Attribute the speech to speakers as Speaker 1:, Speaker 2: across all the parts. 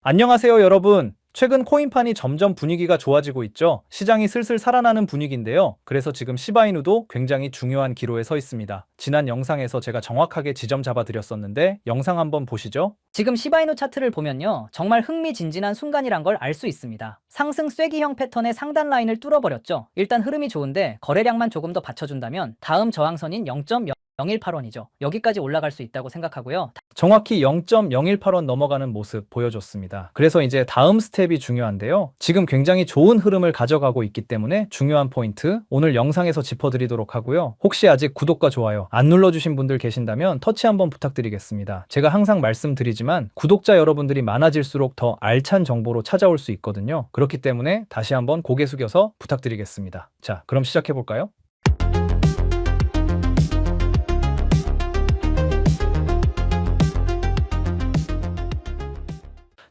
Speaker 1: 안녕하세요, 여러분. 최근 코인판이 점점 분위기가 좋아지고 있죠. 시장이 슬슬 살아나는 분위기인데요. 그래서 지금 시바이누도 굉장히 중요한 기로에 서 있습니다. 지난 영상에서 제가 정확하게 지점 잡아드렸었는데 영상 한번 보시죠.
Speaker 2: 지금 시바이누 차트를 보면요, 정말 흥미진진한 순간이란 걸 알 수 있습니다. 상승 쐐기형 패턴의 상단 라인을 뚫어버렸죠. 일단 흐름이 좋은데 거래량만 조금 더 받쳐준다면 다음 저항선인 0.018원이죠. 여기까지 올라갈 수 있다고 생각하고요.
Speaker 1: 정확히 0.018원 넘어가는 모습 보여줬습니다. 그래서 이제 다음 스텝이 중요한데요. 지금 굉장히 좋은 흐름을 가져가고 있기 때문에 중요한 포인트 오늘 영상에서 짚어드리도록 하고요. 혹시 아직 구독과 좋아요 안 눌러주신 분들 계신다면 터치 한번 부탁드리겠습니다. 제가 항상 말씀드리지만 구독자 여러분들이 많아질수록 더 알찬 정보로 찾아올 수 있거든요. 그렇기 때문에 다시 한번 고개 숙여서 부탁드리겠습니다. 자, 그럼 시작해볼까요?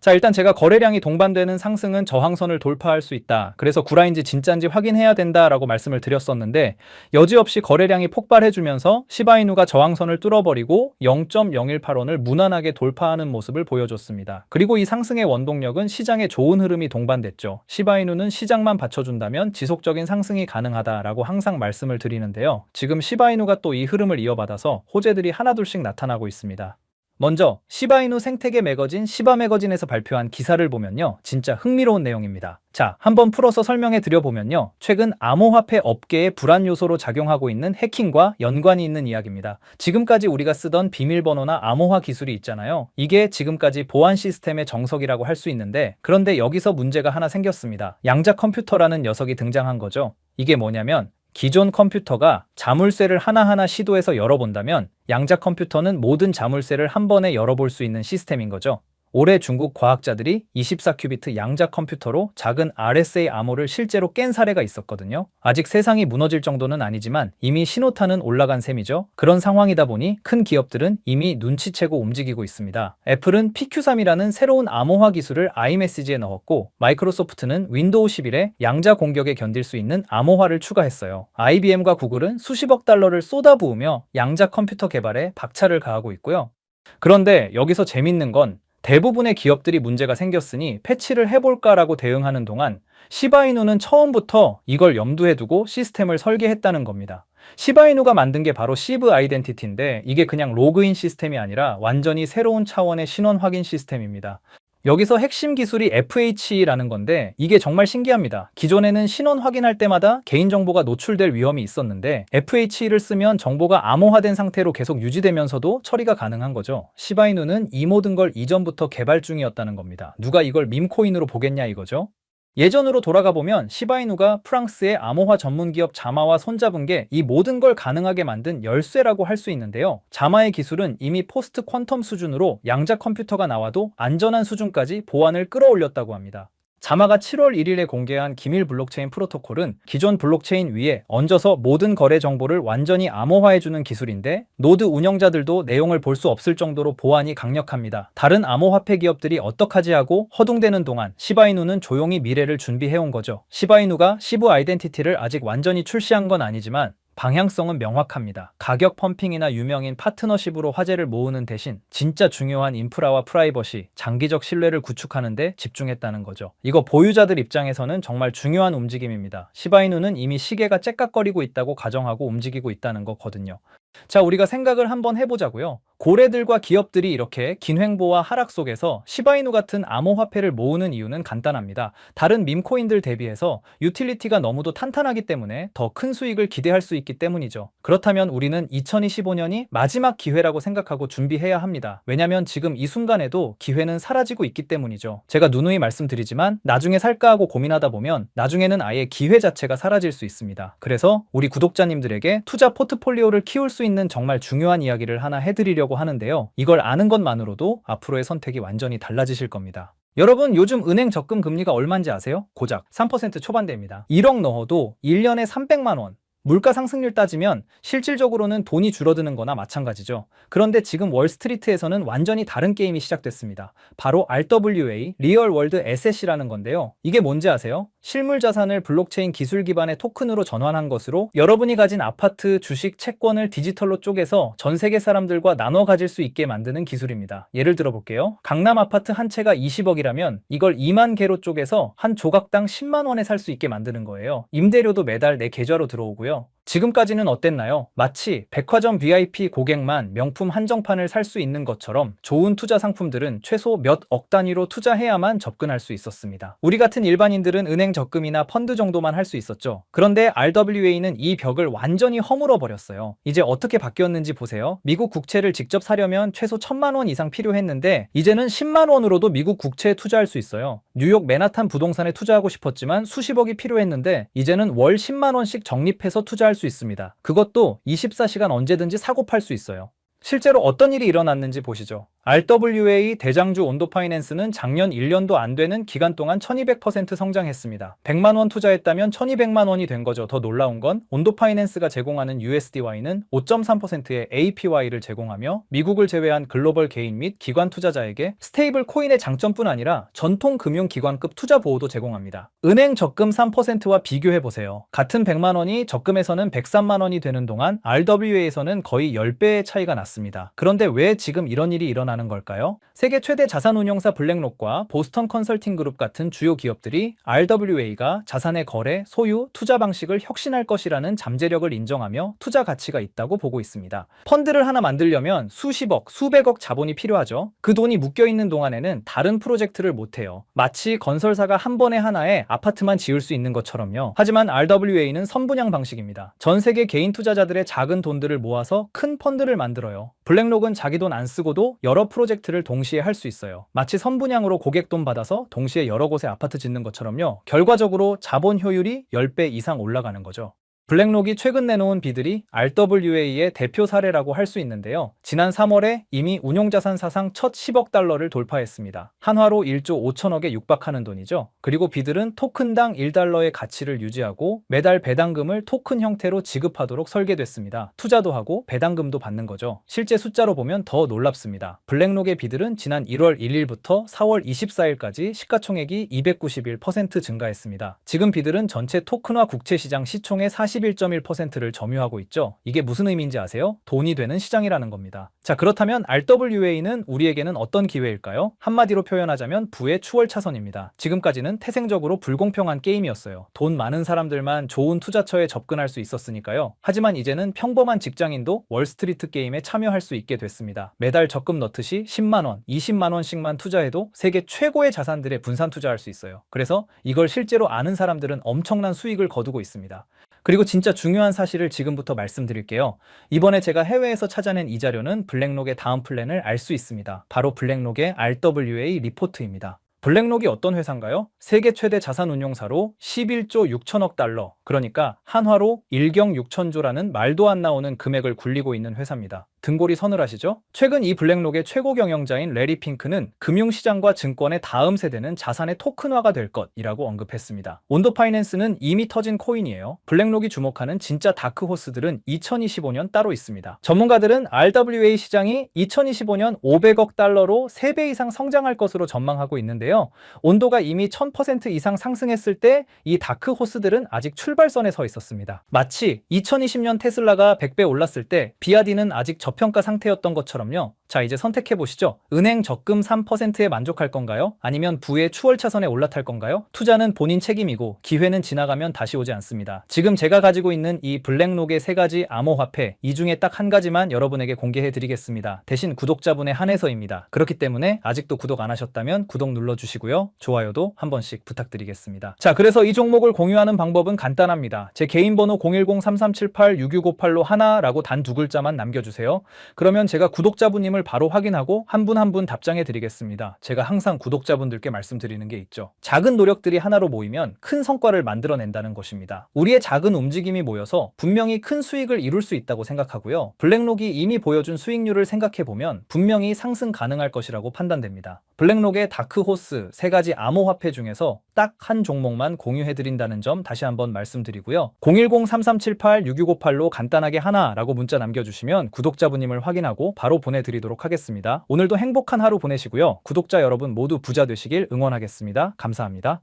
Speaker 1: 자, 일단 제가 거래량이 동반되는 상승은 저항선을 돌파할 수 있다. 그래서 구라인지 진짜인지 확인해야 된다라고 말씀을 드렸었는데 여지없이 거래량이 폭발해주면서 시바이누가 저항선을 뚫어버리고 0.018원을 무난하게 돌파하는 모습을 보여줬습니다. 그리고 이 상승의 원동력은 시장에 좋은 흐름이 동반됐죠. 시바이누는 시장만 받쳐준다면 지속적인 상승이 가능하다라고 항상 말씀을 드리는데요. 지금 시바이누가 또 이 흐름을 이어받아서 호재들이 하나둘씩 나타나고 있습니다. 먼저 시바이누 생태계 매거진 시바 매거진에서 발표한 기사를 보면요, 진짜 흥미로운 내용입니다. 자, 한번 풀어서 설명해 드려보면요, 최근 암호화폐 업계의 불안 요소로 작용하고 있는 해킹과 연관이 있는 이야기입니다. 지금까지 우리가 쓰던 비밀번호나 암호화 기술이 있잖아요. 이게 지금까지 보안 시스템의 정석이라고 할 수 있는데, 그런데 여기서 문제가 하나 생겼습니다. 양자 컴퓨터라는 녀석이 등장한 거죠. 이게 뭐냐면 기존 컴퓨터가 자물쇠를 하나하나 시도해서 열어본다면 양자 컴퓨터는 모든 자물쇠를 한 번에 열어볼 수 있는 시스템인 거죠. 올해 중국 과학자들이 24큐비트 양자 컴퓨터로 작은 RSA 암호를 실제로 깬 사례가 있었거든요. 아직 세상이 무너질 정도는 아니지만 이미 신호탄은 올라간 셈이죠. 그런 상황이다 보니 큰 기업들은 이미 눈치채고 움직이고 있습니다. 애플은 PQ3이라는 새로운 암호화 기술을 아이메시지에 넣었고, 마이크로소프트는 윈도우 11에 양자 공격에 견딜 수 있는 암호화를 추가했어요. IBM과 구글은 수십억 달러를 쏟아부으며 양자 컴퓨터 개발에 박차를 가하고 있고요. 그런데 여기서 재밌는 건 대부분의 기업들이 문제가 생겼으니 패치를 해볼까라고 대응하는 동안 시바이누는 처음부터 이걸 염두에 두고 시스템을 설계했다는 겁니다. 시바이누가 만든 게 바로 시브 아이덴티티인데 이게 그냥 로그인 시스템이 아니라 완전히 새로운 차원의 신원 확인 시스템입니다. 여기서 핵심 기술이 FH라는 건데 이게 정말 신기합니다. 기존에는 신원 확인할 때마다 개인정보가 노출될 위험이 있었는데 FH를 쓰면 정보가 암호화된 상태로 계속 유지되면서도 처리가 가능한 거죠. 시바이누는 이 모든 걸 이전부터 개발 중이었다는 겁니다. 누가 이걸 밈코인으로 보겠냐 이거죠. 예전으로 돌아가 보면 시바이누가 프랑스의 암호화 전문 기업 자마와 손잡은 게 이 모든 걸 가능하게 만든 열쇠라고 할 수 있는데요. 자마의 기술은 이미 포스트 퀀텀 수준으로 양자 컴퓨터가 나와도 안전한 수준까지 보안을 끌어올렸다고 합니다. 자마가 7월 1일에 공개한 기밀 블록체인 프로토콜은 기존 블록체인 위에 얹어서 모든 거래 정보를 완전히 암호화해주는 기술인데 노드 운영자들도 내용을 볼 수 없을 정도로 보안이 강력합니다. 다른 암호화폐 기업들이 어떡하지 하고 허둥대는 동안 시바이누는 조용히 미래를 준비해온 거죠. 시바이누가 시브 아이덴티티를 아직 완전히 출시한 건 아니지만 방향성은 명확합니다. 가격 펌핑이나 유명인 파트너십으로 화제를 모으는 대신 진짜 중요한 인프라와 프라이버시, 장기적 신뢰를 구축하는 데 집중했다는 거죠. 이거 보유자들 입장에서는 정말 중요한 움직임입니다. 시바이누는 이미 시계가 째깍거리고 있다고 가정하고 움직이고 있다는 거거든요. 자, 우리가 생각을 한번 해보자고요. 고래들과 기업들이 이렇게 긴 횡보와 하락 속에서 시바이누 같은 암호화폐를 모으는 이유는 간단합니다. 다른 밈코인들 대비해서 유틸리티가 너무도 탄탄하기 때문에 더 큰 수익을 기대할 수 있기 때문이죠. 그렇다면 우리는 2025년이 마지막 기회라고 생각하고 준비해야 합니다. 왜냐면 지금 이 순간에도 기회는 사라지고 있기 때문이죠. 제가 누누이 말씀드리지만 나중에 살까 하고 고민하다 보면 나중에는 아예 기회 자체가 사라질 수 있습니다. 그래서 우리 구독자님들에게 투자 포트폴리오를 키울 수 있는 정말 중요한 이야기를 하나 해드리려고 하는데요. 이걸 아는 것만으로도 앞으로의 선택이 완전히 달라지실 겁니다. 여러분, 요즘 은행 적금 금리가 얼마인지 아세요? 고작 3% 초반대입니다. 1억 넣어도 1년에 300만 원. 물가 상승률 따지면 실질적으로는 돈이 줄어드는 거나 마찬가지죠. 그런데 지금 월스트리트에서는 완전히 다른 게임이 시작됐습니다. 바로 RWA, 리얼 월드 에셋이라는 건데요. 이게 뭔지 아세요? 실물 자산을 블록체인 기술 기반의 토큰으로 전환한 것으로 여러분이 가진 아파트, 주식, 채권을 디지털로 쪼개서 전 세계 사람들과 나눠 가질 수 있게 만드는 기술입니다. 예를 들어 볼게요. 강남 아파트 한 채가 20억이라면 이걸 2만 개로 쪼개서 한 조각당 10만 원에 살 수 있게 만드는 거예요. 임대료도 매달 내 계좌로 들어오고요. 지금까지는 어땠나요? 마치 백화점 VIP 고객만 명품 한정판을 살 수 있는 것처럼 좋은 투자 상품들은 최소 몇 억 단위로 투자해야만 접근할 수 있었습니다. 우리 같은 일반인들은 은행 적금이나 펀드 정도만 할 수 있었죠. 그런데 RWA는 이 벽을 완전히 허물어 버렸어요. 이제 어떻게 바뀌었는지 보세요. 미국 국채를 직접 사려면 최소 1,000만 원 이상 필요했는데 이제는 10만 원으로도 미국 국채에 투자할 수 있어요. 뉴욕 맨하탄 부동산에 투자하고 싶었지만 수십억이 필요했는데 이제는 월 10만 원씩 적립해서 투자할 수 있습니다. 그것도 24시간 언제든지 사고 팔 수 있어요. 실제로 어떤 일이 일어났는지 보시죠. RWA 대장주 온도파이낸스는 작년 1년도 안 되는 기간 동안 1200% 성장했습니다. 100만 원 투자했다면 1200만 원이 된 거죠. 더 놀라운 건 온도파이낸스가 제공하는 USDY는 5.3%의 APY를 제공하며 미국을 제외한 글로벌 개인 및 기관 투자자에게 스테이블 코인의 장점뿐 아니라 전통 금융기관급 투자 보호도 제공합니다. 은행 적금 3%와 비교해보세요. 같은 100만 원이 적금에서는 103만 원이 되는 동안 RWA에서는 거의 10배의 차이가 났습니다. 그런데 왜 지금 이런 일이 일어나는 걸까요? 세계 최대 자산운용사 블랙록과 보스턴 컨설팅 그룹 같은 주요 기업들이 RWA가 자산의 거래, 소유, 투자 방식을 혁신할 것이라는 잠재력을 인정하며 투자 가치가 있다고 보고 있습니다. 펀드를 하나 만들려면 수십억, 수백억 자본이 필요하죠. 그 돈이 묶여있는 동안에는 다른 프로젝트를 못해요. 마치 건설사가 한 번에 하나에 아파트만 지을 수 있는 것처럼요. 하지만 RWA는 선분양 방식입니다. 전 세계 개인 투자자들의 작은 돈들을 모아서 큰 펀드를 만들어요. 블랙록은 자기 돈 안 쓰고도 여러 프로젝트를 동시에 할 수 있어요. 마치 선분양으로 고객 돈 받아서 동시에 여러 곳에 아파트 짓는 것처럼요. 결과적으로 자본 효율이 10배 이상 올라가는 거죠. 블랙록이 최근 내놓은 비들이 RWA의 대표 사례라고 할 수 있는데요. 지난 3월에 이미 운용자산 사상 첫 10억 달러를 돌파했습니다. 한화로 1조 5천억에 육박하는 돈이죠. 그리고 비들은 토큰당 1달러의 가치를 유지하고 매달 배당금을 토큰 형태로 지급하도록 설계됐습니다. 투자도 하고 배당금도 받는 거죠. 실제 숫자로 보면 더 놀랍습니다. 블랙록의 비들은 지난 1월 1일부터 4월 24일까지 시가총액이 291% 증가했습니다. 지금 비들은 전체 토큰화 국채시장 시총의 41.1%를 점유하고 있죠. 이게 무슨 의미인지 아세요? 돈이 되는 시장이라는 겁니다. 자, 그렇다면 RWA는 우리에게는 어떤 기회일까요? 한마디로 표현하자면 부의 추월 차선입니다. 지금까지는 태생적으로 불공평한 게임이었어요. 돈 많은 사람들만 좋은 투자처에 접근할 수 있었으니까요. 하지만 이제는 평범한 직장인도 월스트리트 게임에 참여할 수 있게 됐습니다. 매달 적금 넣듯이 10만 원, 20만 원씩만 투자해도 세계 최고의 자산들에 분산 투자할 수 있어요. 그래서 이걸 실제로 아는 사람들은 엄청난 수익을 거두고 있습니다. 그리고 진짜 중요한 사실을 지금부터 말씀드릴게요. 이번에 제가 해외에서 찾아낸 이 자료는 블랙록의 다음 플랜을 알 수 있습니다. 바로 블랙록의 RWA 리포트입니다. 블랙록이 어떤 회사인가요? 세계 최대 자산운용사로 11조 6천억 달러, 그러니까 한화로 1경 6천조라는 말도 안 나오는 금액을 굴리고 있는 회사입니다. 등골이 서늘하시죠? 최근 이 블랙록의 최고 경영자인 레리 핑크는 금융시장과 증권의 다음 세대는 자산의 토큰화가 될 것이라고 언급했습니다. 온도파이낸스는 이미 터진 코인이에요. 블랙록이 주목하는 진짜 다크호스들은 2025년 따로 있습니다. 전문가들은 RWA 시장이 2025년 500억 달러로 3배 이상 성장할 것으로 전망하고 있는데요. 온도가 이미 1000% 이상 상승했을 때 이 다크호스들은 아직 출발선에 서 있었습니다. 마치 2020년 테슬라가 100배 올랐을 때 비아디는 아직 저평가 상태였던 것처럼요. 자, 이제 선택해보시죠. 은행 적금 3%에 만족할 건가요? 아니면 부의 추월 차선에 올라탈 건가요? 투자는 본인 책임이고 기회는 지나가면 다시 오지 않습니다. 지금 제가 가지고 있는 이 블랙록의 3가지 암호화폐, 이 중에 딱 한 가지만 여러분에게 공개해드리겠습니다. 대신 구독자분에 한해서입니다. 그렇기 때문에 아직도 구독 안 하셨다면 구독 눌러주시고요. 좋아요도 한 번씩 부탁드리겠습니다. 자, 그래서 이 종목을 공유하는 방법은 간단합니다. 제 개인 번호 010-3378-6658로 하나라고 단 2글자만 남겨주세요. 그러면 제가 구독자분님을 바로 확인하고 한 분 한 분 답장해 드리겠습니다. 제가 항상 구독자분들께 말씀드리는 게 있죠. 작은 노력들이 하나로 모이면 큰 성과를 만들어낸다는 것입니다. 우리의 작은 움직임이 모여서 분명히 큰 수익을 이룰 수 있다고 생각하고요. 블랙록이 이미 보여준 수익률을 생각해 보면 분명히 상승 가능할 것이라고 판단됩니다. 블랙록의 다크호스 3가지 암호화폐 중에서 딱 한 종목만 공유해드린다는 점 다시 한번 말씀드리고요. 010-3378-6658로 간단하게 하나라고 문자 남겨주시면 구독자분님을 확인하고 바로 보내드리도록 하겠습니다. 오늘도 행복한 하루 보내시고요. 구독자 여러분 모두 부자 되시길 응원하겠습니다. 감사합니다.